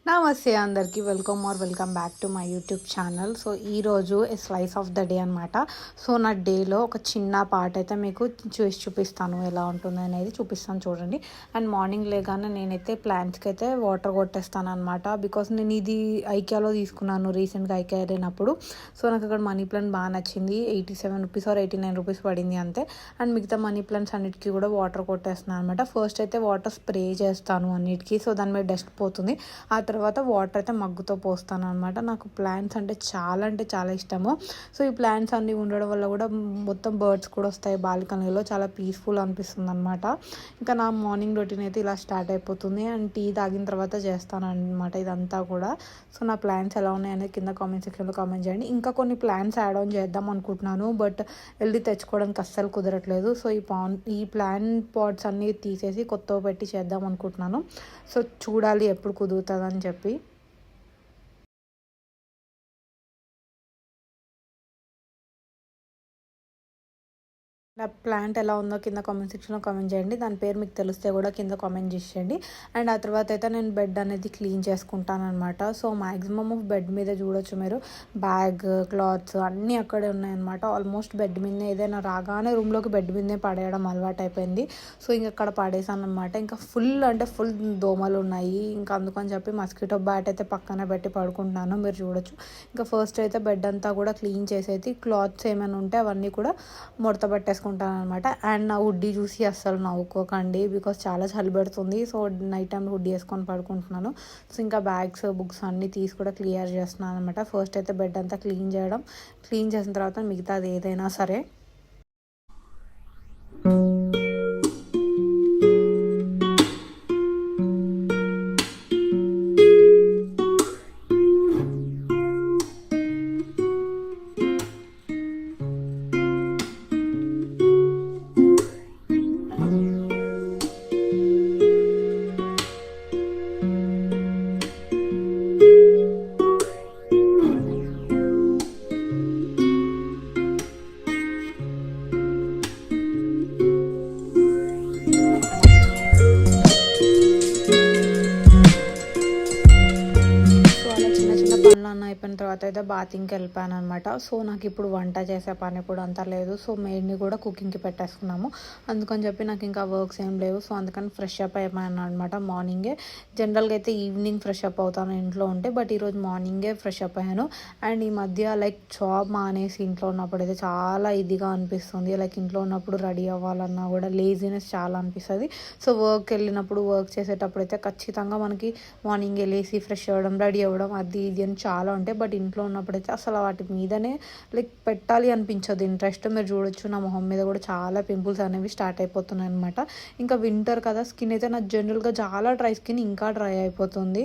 నమస్తే అందరికీ welcome back to my YouTube channel. So ఈరోజు స్లైస్ ఆఫ్ ద డే అనమాట. సో నా డేలో ఒక చిన్న పార్ట్ అయితే మీకు చూపిస్తాను, ఎలా ఉంటుంది అనేది చూపిస్తాను చూడండి. అండ్ మార్నింగ్ లేగానే నేనైతే ప్లాంట్స్కి అయితే వాటర్ కొట్టేస్తాను అనమాట. బికాస్ నేను ఇది ఐకియాలో తీసుకున్నాను రీసెంట్గా, ఐకియా వెళ్ళినప్పుడు. సో నాకు అక్కడ మనీ ప్లాంట్ బాగా నచ్చింది. 87 రూపీస్ ఆర్ 89 రూపీస్ పడింది అంతే. అండ్ మిగతా మనీ ప్లాంట్స్ అన్నిటికీ కూడా వాటర్ కొట్టేస్తున్నాను అనమాట. ఫస్ట్ అయితే వాటర్ స్ప్రే చేస్తాను అన్నిటికీ, సో దాని మీద డస్ట్ పోతుంది. ఆ తర్వాత వాటర్ అయితే మగ్గుతో పోస్తాను అనమాట. నాకు ప్లాంట్స్ అంటే చాలా ఇష్టము. సో ఈ ప్లాంట్స్ అన్నీ ఉండడం వల్ల కూడా మొత్తం బర్డ్స్ కూడా వస్తాయి బాల్కనీలో, చాలా పీస్ఫుల్ అనిపిస్తుంది అనమాట. ఇంకా నా మార్నింగ్ రొటీన్ అయితే ఇలా స్టార్ట్ అయిపోతుంది. అండ్ టీ తాగిన తర్వాత చేస్తాను అనమాట ఇదంతా కూడా. సో నా ప్లాంట్స్ ఎలా ఉన్నాయనేది కింద కామెంట్ సెక్షన్లో కామెంట్ చేయండి. ఇంకా కొన్ని ప్లాంట్స్ యాడ్ ఆన్ చేద్దాం అనుకుంటున్నాను, బట్ వెళ్ళి తెచ్చుకోవడానికి అస్సలు కుదరట్లేదు. సో ఈ ప్లాంట్ పాట్స్ అన్నీ తీసేసి కొత్తవి పెట్టి చేద్దాం అనుకుంటున్నాను. సో చూడాలి ఎప్పుడు కుదురుతుందని చెప్పి. నా ప్లాంట్ ఎలా ఉందో కింద కామెంట్ సెక్షన్లో కామెంట్ చేయండి. దాని పేరు మీకు తెలిస్తే కూడా కింద కామెంట్ చేసేయండి. అండ్ ఆ తర్వాత అయితే నేను బెడ్ అనేది క్లీన్ చేసుకుంటాను అనమాట. సో మ్యాక్సిమమ్ ఆఫ్ బెడ్ మీద చూడొచ్చు మీరు, బ్యాగ్, క్లాత్స్ అన్నీ అక్కడే ఉన్నాయన్నమాట. ఆల్మోస్ట్ బెడ్ మీదనే, ఏదైనా రాగానే రూమ్లోకి బెడ్ మీదనే పడేయడం అలవాటు అయిపోయింది. సో ఇంక అక్కడ పడేసాను అనమాట. ఇంకా ఫుల్ దోమలు ఉన్నాయి. ఇంకా అందుకని చెప్పి మస్కిటో బ్యాట్ అయితే పక్కన పెట్టి పడుకుంటున్నాను, మీరు చూడొచ్చు. ఇంకా ఫస్ట్ అయితే బెడ్ అంతా కూడా క్లీన్ చేసేది, క్లాత్స్ ఏమైనా ఉంటే అవన్నీ కూడా ముడత పెట్టేసుకుంటాను అనమాట. అండ్ నా హుడ్డీ చూసి అస్సలు నవ్వుకోకండి, బికాస్ చాలా చలి పెడుతుంది. సో నైట్ టైం హుడ్డీ వేసుకొని పడుకుంటున్నాను. సో ఇంకా బ్యాగ్స్, బుక్స్ అన్నీ తీసి కూడా క్లియర్ చేస్తున్నాను అనమాట. ఫస్ట్ అయితే బెడ్ అంతా క్లీన్ చేసిన తర్వాత మిగతాది ఏదైనా సరే. అయిపోయిన తర్వాత అయితే బాతింగ్కి వెళ్ళిపోయాను అనమాట. సో నాకు ఇప్పుడు వంట చేసే పని కూడా అంతా లేదు. సో మెయిడ్ని కూడా కుకింగ్కి పెట్టేసుకున్నాము. అందుకని చెప్పి నాకు ఇంకా వర్క్స్ ఏం లేవు. సో అందుకని ఫ్రెష్ అప్ అయిపోయాను అనమాట మార్నింగే. జనరల్గా అయితే ఈవినింగ్ ఫ్రెష్ అప్ అవుతాను ఇంట్లో ఉంటే, బట్ ఈరోజు మార్నింగే ఫ్రెష్ అప్ అయ్యాను. అండ్ ఈ మధ్య లైక్ జాబ్ మానేసి ఇంట్లో ఉన్నప్పుడు అయితే చాలా ఇదిగా అనిపిస్తుంది. లైక్ ఇంట్లో ఉన్నప్పుడు రెడీ అవ్వాలన్నా కూడా లేజినెస్ చాలా అనిపిస్తుంది. సో వర్క్ వెళ్ళినప్పుడు, వర్క్ చేసేటప్పుడు అయితే ఖచ్చితంగా మనకి మార్నింగ్ వెళ్ళేసి ఫ్రెష్ అవ్వడం, రెడీ అవ్వడం, అది ఇది అని చాలా ఉంటాయి. బట్ ఇంట్లో ఉన్నప్పుడైతే అసలు వాటి మీదనే లైక్ పెట్టాలి అనిపించదు ఇంట్రెస్ట్. మీరు చూడొచ్చు నా మొహం మీద కూడా చాలా పింపుల్స్ అనేవి స్టార్ట్ అయిపోతున్నాయి అనమాట. ఇంకా వింటర్ కదా, స్కిన్ అయితే నాకు జనరల్గా చాలా డ్రై స్కిన్, ఇంకా డ్రై అయిపోతుంది.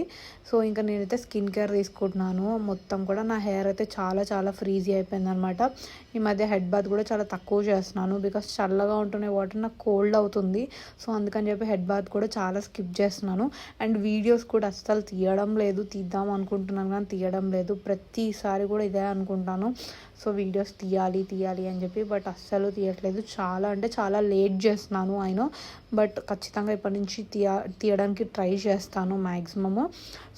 సో ఇంకా నేనైతే స్కిన్ కేర్ తీసుకుంటున్నాను. మొత్తం కూడా నా హెయిర్ అయితే చాలా ఫ్రీజీ అయిపోయింది అనమాట. ఈ మధ్య హెడ్ బాత్ కూడా చాలా తక్కువ చేస్తున్నాను, బికాస్ చల్లగా ఉంటున్న వాటర్ నాకు కోల్డ్ అవుతుంది. సో అందుకని చెప్పి హెడ్ బాత్ కూడా చాలా స్కిప్ చేస్తున్నాను. అండ్ వీడియోస్ కూడా అస్సలు తీద్దాం అనుకుంటున్నాను కానీ తీయడం లేదు. ప్రతిసారి కూడా ఇదే అనుకుంటాను, సో వీడియోస్ తీయాలి అని చెప్పి, బట్ అస్సలు తీయట్లేదు. చాలా లేట్ చేస్తున్నాను అయినా, బట్ ఖచ్చితంగా ఇప్పటి నుంచి తీయడానికి ట్రై చేస్తాను మ్యాక్సిమము.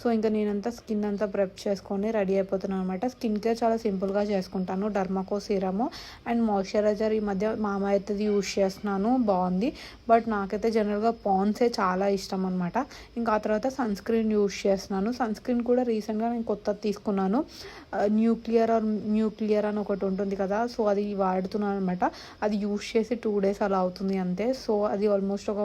సో ఇంకా నేనంతా స్కిన్ అంతా ప్రెప్ చేసుకొని రెడీ అయిపోతున్నాను అనమాట. స్కిన్ కేర్ చాలా సింపుల్గా చేసుకుంటాను. డర్మాకో సీరము అండ్ మాయిశ్చరైజర్ ఈ మధ్య మామా అయితే యూజ్ చేస్తున్నాను, బాగుంది. బట్ నాకైతే జనరల్గా పాండ్సే చాలా ఇష్టం అనమాట. ఇంకా ఆ తర్వాత సన్ స్క్రీన్ యూజ్ చేస్తున్నాను. సన్ స్క్రీన్ కూడా రీసెంట్గా నేను కొత్తది తీసుకున్నాను, న్యూక్లియర్ అని ఒకటి ఉంటుంది కదా, సో అది వాడుతున్నాను అనమాట. అది యూజ్ చేసి 2 days అలా అవుతుంది అంతే. సో అది ఆల్మోస్ట్ ఒక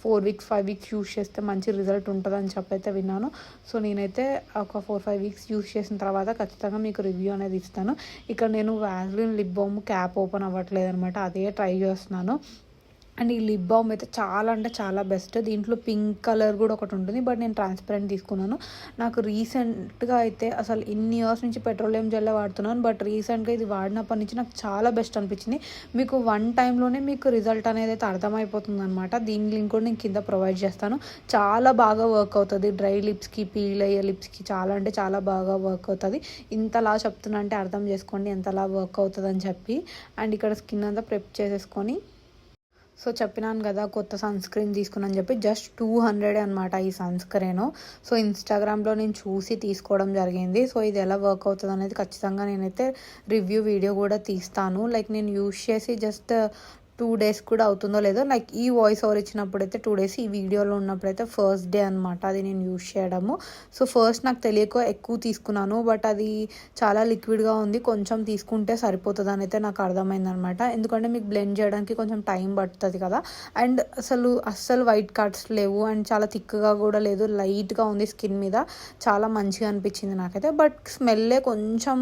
4 weeks 5 weeks యూజ్ చేస్తే మంచి రిజల్ట్ ఉంటుందని చెప్పైతే విన్నాను. సో నేనైతే ఒక 4-5 weeks యూజ్ చేసిన తర్వాత ఖచ్చితంగా మీకు రివ్యూ అనేది ఇస్తాను. ఇక్కడ నేను Vaseline lip balm cap open అవ్వట్లేదు అనమాట, అదే ట్రై చేస్తున్నాను. అండ్ ఈ లిప్ బామ్ అయితే చాలా బెస్ట్. దీంట్లో పింక్ కలర్ కూడా ఒకటి ఉంటుంది, బట్ నేను ట్రాన్స్పరెంట్ తీసుకున్నాను. నాకు రీసెంట్గా అయితే అసలు ఇన్ని ఇయర్స్ నుంచి పెట్రోలియం జెల్లే వాడుతున్నాను, బట్ రీసెంట్గా ఇది వాడినప్పటి నుంచి నాకు చాలా బెస్ట్ అనిపించింది. మీకు 1 timeలోనే మీకు రిజల్ట్ అనేది అయితే అర్థమైపోతుంది అనమాట. దీని లింక్ కూడా నేను కింద ప్రొవైడ్ చేస్తాను. చాలా బాగా వర్క్ అవుతుంది డ్రై లిప్స్కి, పీల్ అయ్యే లిప్స్కి, చాలా బాగా వర్క్ అవుతుంది. ఇంతలా చెప్తున్నా అంటే అర్థం చేసుకోండి ఎంతలా వర్క్ అవుతుంది అని చెప్పి. అండ్ ఇక్కడ స్కిన్ అంతా ప్రెప్ చేసేసుకొని సో చెప్పినాను కదా కొత్త సన్ స్క్రీన్ తీసుకున్నాను చెప్పి, జస్ట్ 200 అనమాట ఈ సన్ స్క్రీన్. సో ఇన్స్టాగ్రామ్లో నేను చూసి తీసుకోవడం జరిగింది. సో ఇది ఎలా వర్క్ అవుతుంది అనేది ఖచ్చితంగా నేనైతే రివ్యూ వీడియో కూడా తీస్తాను. లైక్ నేను యూస్ చేసి జస్ట్ 2 డేస్ కూడా అవుతుందో లేదో, లైక్ ఈ వాయిస్ ఓవర్ ఇచ్చినప్పుడు అయితే 2 డేస్, ఈ వీడియోలో ఉన్నప్పుడైతే ఫస్ట్ డే అనమాట అది నేను యూస్ చేయడము. సో ఫస్ట్ నాకు తెలియక ఎక్కువ తీసుకున్నాను, బట్ అది చాలా లిక్విడ్గా ఉంది, కొంచెం తీసుకుంటే సరిపోతుంది అని అయితే నాకు అర్థమైంది అనమాట. ఎందుకంటే మీకు బ్లెండ్ చేయడానికి కొంచెం టైం పడుతుంది కదా. అండ్ అస్సలు వైట్ కట్స్ లేవు, అండ్ చాలా థిక్గా కూడా లేదు, లైట్గా ఉంది స్కిన్ మీద, చాలా మంచిగా అనిపించింది నాకైతే. బట్ స్మెల్లే కొంచెం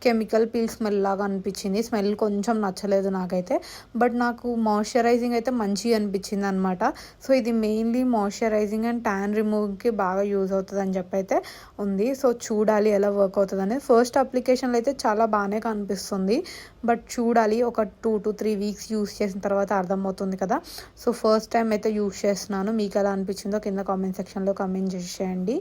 కెమికల్ పీల్ స్మెల్ లాగా అనిపించింది, స్మెల్ కొంచెం నచ్చలేదు నాకైతే. బట్ నాకు మాయిశ్చరైజింగ్ అయితే మంచిగా అనిపించింది అనమాట. సో ఇది మెయిన్లీ మాయిశ్చరైజింగ్ అండ్ ట్యాన్ రిమూవ్కి బాగా యూజ్ అవుతుంది అని చెప్పి అయితే ఉంది. సో చూడాలి ఎలా వర్క్ అవుతుంది అనేది. ఫస్ట్ అప్లికేషన్లో అయితే చాలా బాగానే కనిపిస్తుంది, బట్ చూడాలి, ఒక 2 to 3 వీక్స్ యూస్ చేసిన తర్వాత అర్థమవుతుంది కదా. సో ఫస్ట్ టైం అయితే యూస్ చేస్తున్నాను, మీకు ఎలా అనిపించిందో కింద కామెంట్ సెక్షన్లో కామెంట్ చేసేయండి.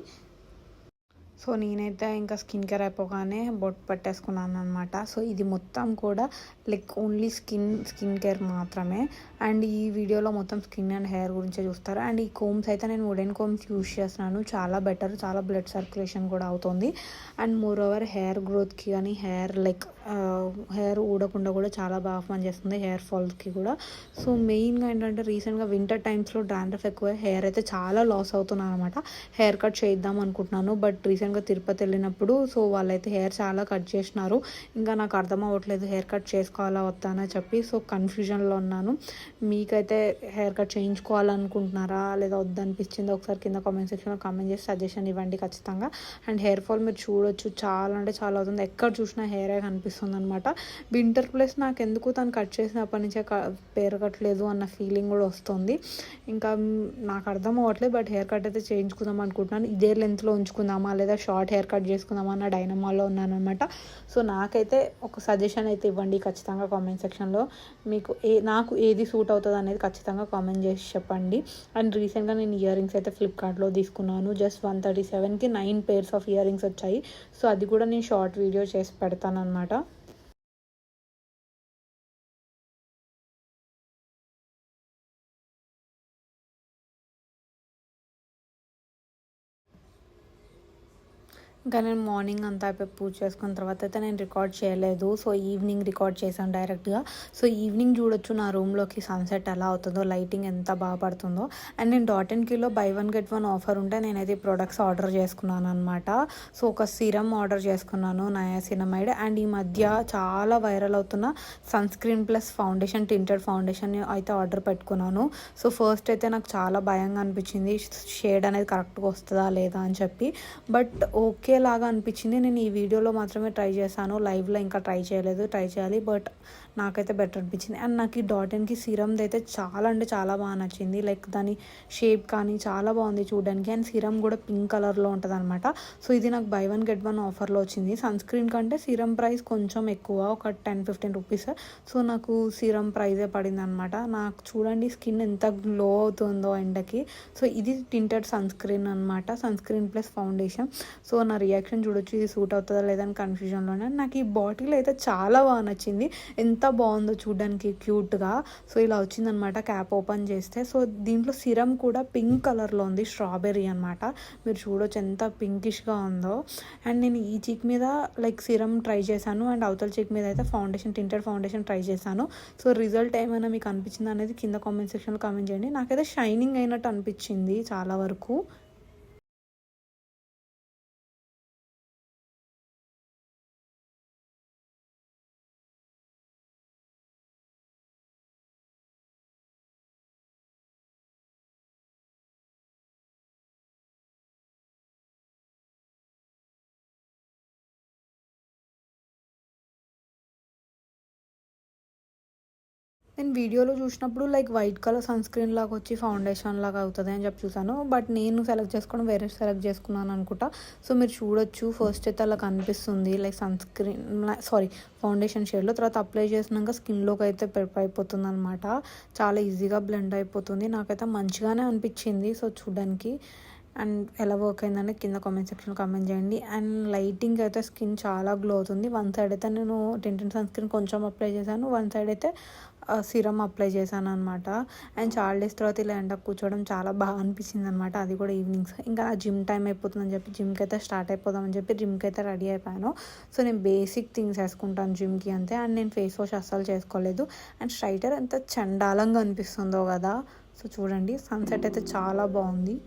సో నేనైతే ఇంకా స్కిన్ కేర్ అయిపోగానే బొట్టు పట్టేసుకున్నాను అనమాట. సో ఇది మొత్తం కూడా లైక్ ఓన్లీ స్కిన్ కేర్ మాత్రమే. అండ్ ఈ వీడియోలో మొత్తం స్కిన్ అండ్ హెయిర్ గురించే చూస్తారు. అండ్ ఈ కోమ్స్ అయితే నేను వుడెన్ కోమ్స్ యూస్ చేస్తున్నాను, చాలా బెటర్, చాలా బ్లడ్ సర్క్యులేషన్ కూడా అవుతుంది. అండ్ మోర్ ఓవర్ హెయిర్ గ్రోత్కి కానీ హెయిర్ ఊడకుండా కూడా చాలా బాగా పనిచేస్తుంది, హెయిర్ ఫాల్కి కూడా. సో మెయిన్గా ఏంటంటే రీసెంట్గా వింటర్ టైమ్స్లో డాండ్రఫ్ ఎక్కువ, హెయిర్ అయితే చాలా లాస్ అవుతున్నాను అనమాట. హెయిర్ కట్ చేద్దాం అనుకుంటున్నాను, బట్ రీసెంట్గా తిరుపతి వెళ్ళినప్పుడు సో వాళ్ళైతే హెయిర్ చాలా కట్ చేసినారు. ఇంకా నాకు అర్థం అవ్వట్లేదు హెయిర్ కట్ చేసుకోవాలా వద్దా అని చెప్పి. సో కన్ఫ్యూజన్లో ఉన్నాను. మీకైతే హెయిర్ కట్ చేయించుకోవాలనుకుంటున్నారా లేదా వద్దనిపించిందో ఒకసారి కింద కామెంట్ సెక్షన్లో కామెంట్ చేసి సజెషన్ ఇవ్వండి ఖచ్చితంగా. అండ్ హెయిర్ ఫాల్ మీరు చూడొచ్చు, చాలా అంటే చాలా అవుతుంది, ఎక్కడ చూసినా హెయిరే కనిపిస్తుంది అనమాట. వింటర్ ప్లస్ నాకు ఎందుకు తను కట్ చేసినప్పటి నుంచే పెరగట్లేదు అన్న ఫీలింగ్ కూడా వస్తుంది. ఇంకా నాకు అర్థం అవ్వట్లేదు, బట్ హెయిర్ కట్ అయితే చేయించుకుందాం అనుకుంటున్నాను. ఇదే లెంత్లో ఉంచుకుందామా లేదా షార్ట్ హెయిర్ కట్ చేసుకుందామా అన్న డైనమాలో ఉన్నాను అనమాట. సో నాకైతే ఒక సజెషన్ అయితే ఇవ్వండి ఖచ్చితంగా కామెంట్ సెక్షన్లో. మీకు నాకు ఏది సూట్ అవుతుంది అనేది ఖచ్చితంగా కామెంట్ చేసి చెప్పండి. అండ్ రీసెంట్గా నేను ఇయర్ రింగ్స్ అయితే ఫ్లిప్కార్ట్లో తీసుకున్నాను, జస్ట్ 137కి 9 pairs ఆఫ్ ఇయర్ రింగ్స్ వచ్చాయి. సో అది కూడా నేను షార్ట్ వీడియో చేసి పెడతాను అనమాట. ఇంకా నేను మార్నింగ్ అంతా అయిపోయి పూజ చేసుకున్న తర్వాత అయితే నేను రికార్డ్ చేయలేదు. సో ఈవినింగ్ రికార్డ్ చేశాను డైరెక్ట్గా. సో ఈవినింగ్ చూడొచ్చు నా రూమ్లోకి సన్సెట్ ఎలా అవుతుందో, లైటింగ్ ఎంత బాగా పడుతుందో. అండ్ నేను .NKలో buy 1 get 1 ఆఫర్ ఉంటే నేనైతే ప్రొడక్ట్స్ ఆర్డర్ చేసుకున్నాను అనమాట. సో ఒక సిరమ్ ఆర్డర్ చేసుకున్నాను, నయాసినమైడ్. అండ్ ఈ మధ్య చాలా వైరల్ అవుతున్న sunscreen plus foundation, tinted foundation అయితే ఆర్డర్ పెట్టుకున్నాను. సో ఫస్ట్ అయితే నాకు చాలా భయంగా అనిపించింది, షేడ్ అనేది కరెక్ట్గా వస్తుందా లేదా అని చెప్పి. బట్ ఓకే లాగా అనిపించింది. నేను ఈ వీడియోలో మాత్రమే ట్రై చేశాను, లైవ్లో ఇంకా ట్రై చేయలేదు, ట్రై చేయాలి. బట్ నాకైతే బెటర్ అనిపించింది. అండ్ నాకు ఈ .NK సీరమ్ది అయితే చాలా అంటే చాలా బాగా నచ్చింది. లైక్ దాని షేప్ కానీ చాలా బాగుంది చూడడానికి. అండ్ సీరమ్ కూడా పింక్ కలర్లో ఉంటుంది అనమాట. సో ఇది నాకు buy 1 get 1 ఆఫర్లో వచ్చింది. సన్ స్క్రీన్ కంటే సీరమ్ ప్రైస్ కొంచెం ఎక్కువ, ఒక 10-15 రూపీస్. సో నాకు సీరమ్ ప్రైజే పడింది అనమాట. నాకు చూడండి స్కిన్ ఎంత గ్లో అవుతుందో ఎండకి. సో ఇది టింటెడ్ సన్ స్క్రీన్ అనమాట, sunscreen plus foundation. So నా రియాక్షన్ చూడొచ్చు, ఇది సూట్ అవుతుందా లేదని కన్ఫ్యూజన్లోనే. నాకు ఈ బాటిల్ అయితే చాలా బాగా నచ్చింది, ఎంత బాగుందో చూడడానికి క్యూట్గా. సో ఇలా వచ్చిందనమాట క్యాప్ ఓపెన్ చేస్తే. సో దీంట్లో సిరమ్ కూడా పింక్ కలర్లో ఉంది, స్ట్రాబెర్రీ అనమాట. మీరు చూడొచ్చు ఎంత పింకిష్గా ఉందో. అండ్ నేను ఈ చీక్ మీద లైక్ సిరమ్ ట్రై చేశాను, అండ్ అవతల చీక్ మీద అయితే ఫౌండేషన్, టింటెడ్ ఫౌండేషన్ ట్రై చేశాను. సో రిజల్ట్ ఏమైనా మీకు అనిపించింది అనేది కింద కామెంట్ సెక్షన్లో కామెంట్ చేయండి. నాకైతే షైనింగ్ అయినట్టు అనిపించింది చాలా వరకు. నేను వీడియోలో చూసినప్పుడు like white colour sunscreen లాగా వచ్చి ఫౌండేషన్ లాగా అవుతుంది అని చెప్పి చూసాను, బట్ నేను సెలెక్ట్ చేసుకోవడం వేరే సెలెక్ట్ చేసుకున్నాను అనుకుంటా. సో మీరు చూడొచ్చు ఫస్ట్ అయితే అలా కనిపిస్తుంది లైక్ సన్ స్క్రీన్ ఫౌండేషన్ షేడ్లో. తర్వాత అప్లై చేసినాక స్కిన్లోకి అయితే అయిపోతుంది అనమాట, చాలా ఈజీగా బ్లెండ్ అయిపోతుంది. నాకైతే మంచిగానే అనిపించింది సో చూడడానికి. అండ్ ఎలా వర్క్ అయిందని కింద కామెంట్ సెక్షన్లో కామెంట్ చేయండి. అండ్ లైటింగ్ అయితే స్కిన్ చాలా గ్లో అవుతుంది. వన్ సైడ్ అయితే నేను టింటెడ్ సన్ స్క్రీన్ కొంచెం అప్లై చేశాను, వన్ సైడ్ అయితే సిరమ్ అప్లై చేశాను అనమాట. అండ్ చాలా డేస్ తర్వాత ఇలా ఎండకు కూర్చోవడం చాలా బాగా అనిపించింది అనమాట. అది కూడా ఈవినింగ్స్. ఇంకా జిమ్ టైం అయిపోతుందని చెప్పి జిమ్కి అయితే స్టార్ట్ అయిపోదామని చెప్పి జిమ్కి అయితే రెడీ అయిపోయాను. సో నేను బేసిక్ థింగ్స్ వేసుకుంటాను జిమ్కి అంతే. అండ్ నేను ఫేస్ వాష్ అస్సలు చేసుకోలేదు. అండ్ స్ట్రైటర్ ఎంత చండాలంగా అనిపిస్తుందో కదా. సో చూడండి, సన్సెట్ అయితే చాలా బాగుంది.